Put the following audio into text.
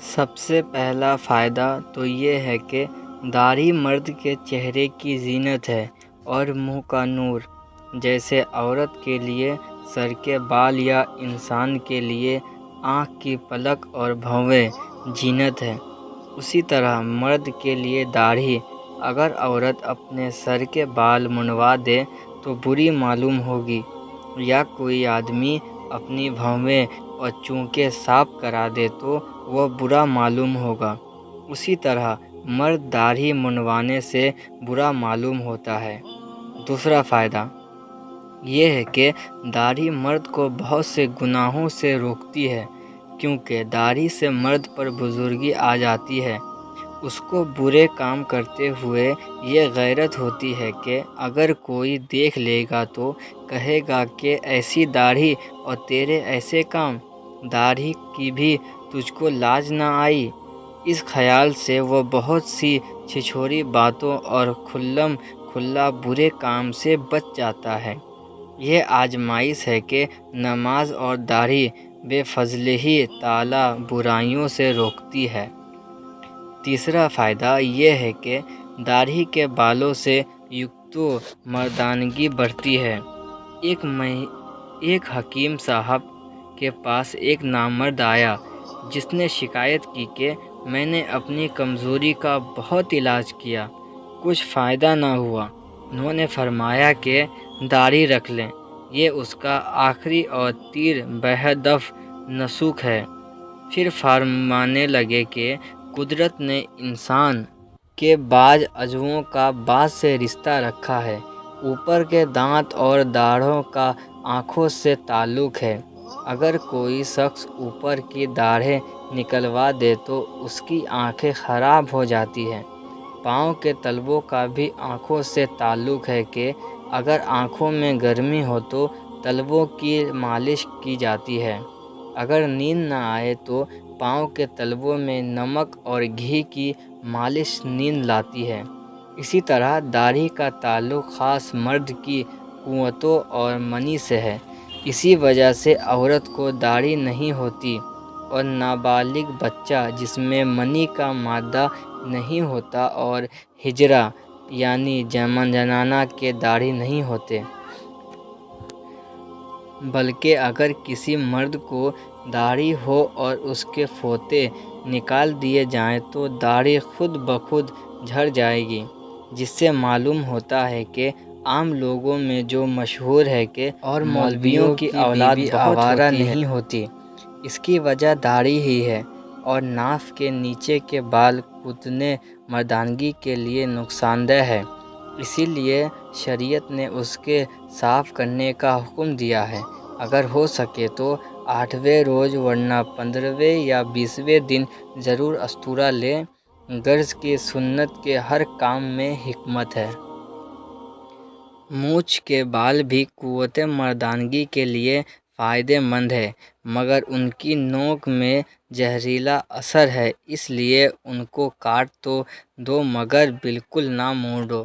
سب سے پہلا فائدہ تو یہ ہے کہ داڑھی مرد کے چہرے کی زینت ہے اور منہ کا نور۔ جیسے عورت کے لیے سر کے بال یا انسان کے لیے آنکھ کی پلک اور بھویں زینت ہے، اسی طرح مرد کے لیے داڑھی۔ اگر عورت اپنے سر کے بال منڈوا دے تو بری معلوم ہوگی، یا کوئی آدمی اپنی بھویں اور چونکیں صاف کرا دے تو وہ برا معلوم ہوگا۔ اسی طرح مرد داڑھی منڈوانے سے برا معلوم ہوتا ہے۔ دوسرا فائدہ یہ ہے کہ داڑھی مرد کو بہت سے گناہوں سے روکتی ہے، کیونکہ داڑھی سے مرد پر بزرگی آ جاتی ہے۔ اس کو برے کام کرتے ہوئے یہ غیرت ہوتی ہے کہ اگر کوئی دیکھ لے گا تو کہے گا کہ ایسی داڑھی اور تیرے ایسے کام، داڑھی کی بھی تجھ کو لاج نہ آئی۔ اس خیال سے وہ بہت سی چھچھوری باتوں اور کھلم کھلا برے کام سے بچ جاتا ہے۔ یہ آزمائش ہے کہ نماز اور داڑھی بے فضلہ تعالیٰ برائیوں سے روکتی ہے۔ تیسرا فائدہ یہ ہے کہ داڑھی کے بالوں سے یکت و مردانگی بڑھتی ہے۔ ایک حکیم صاحب کے پاس ایک نامرد آیا جس نے شکایت کی کہ میں نے اپنی کمزوری کا بہت علاج کیا، کچھ فائدہ نہ ہوا۔ انہوں نے فرمایا کہ داڑھی رکھ لیں، یہ اس کا آخری اور تیر بہدف نسخ ہے۔ پھر فرمانے لگے کہ قدرت نے انسان کے بعض عضووں کا بعض سے رشتہ رکھا ہے۔ اوپر کے دانت اور داڑھوں کا آنکھوں سے تعلق ہے۔ اگر کوئی شخص اوپر کی داڑھیں نکلوا دے تو اس کی آنکھیں خراب ہو جاتی ہیں۔ پاؤں کے تلووں کا بھی آنکھوں سے تعلق ہے کہ اگر آنکھوں میں گرمی ہو تو تلووں کی مالش کی جاتی ہے۔ اگر نیند نہ آئے تو پاؤں کے تلووں میں نمک اور گھی کی مالش نیند لاتی ہے۔ اسی طرح داڑھی کا تعلق خاص مرد کی قوتوں اور منی سے ہے۔ اسی وجہ سے عورت کو داڑھی نہیں ہوتی اور نابالغ بچہ جس میں منی کا مادہ نہیں ہوتا اور حجرہ یعنی جنانہ کے داڑھی نہیں ہوتے۔ بلکہ اگر کسی مرد کو داڑھی ہو اور اس کے فوطے نکال دیے جائیں تو داڑھی خود بخود جھڑ جائے گی، جس سے معلوم ہوتا ہے کہ عام لوگوں میں جو مشہور ہے کہ اور مولویوں کی اولاد آوارہ نہیں ہوتی، اس کی وجہ داڑھی ہی ہے۔ اور ناف کے نیچے کے بال کتنے مردانگی کے لیے نقصان دہ ہے، اسی لیے شریعت نے اس کے صاف کرنے کا حکم دیا ہے۔ اگر ہو سکے تو 8ویں روز ورنہ 15ویں یا 20ویں دن ضرور استورا لیں، غرض کہ سنت کے ہر کام میں حکمت ہے۔ مونچھ کے بال بھی قوت مردانگی کے لیے فائدہ مند ہے، مگر ان کی نوک میں زہریلا اثر ہے، اس لیے ان کو کاٹ تو دو مگر بالکل نہ مونڈو۔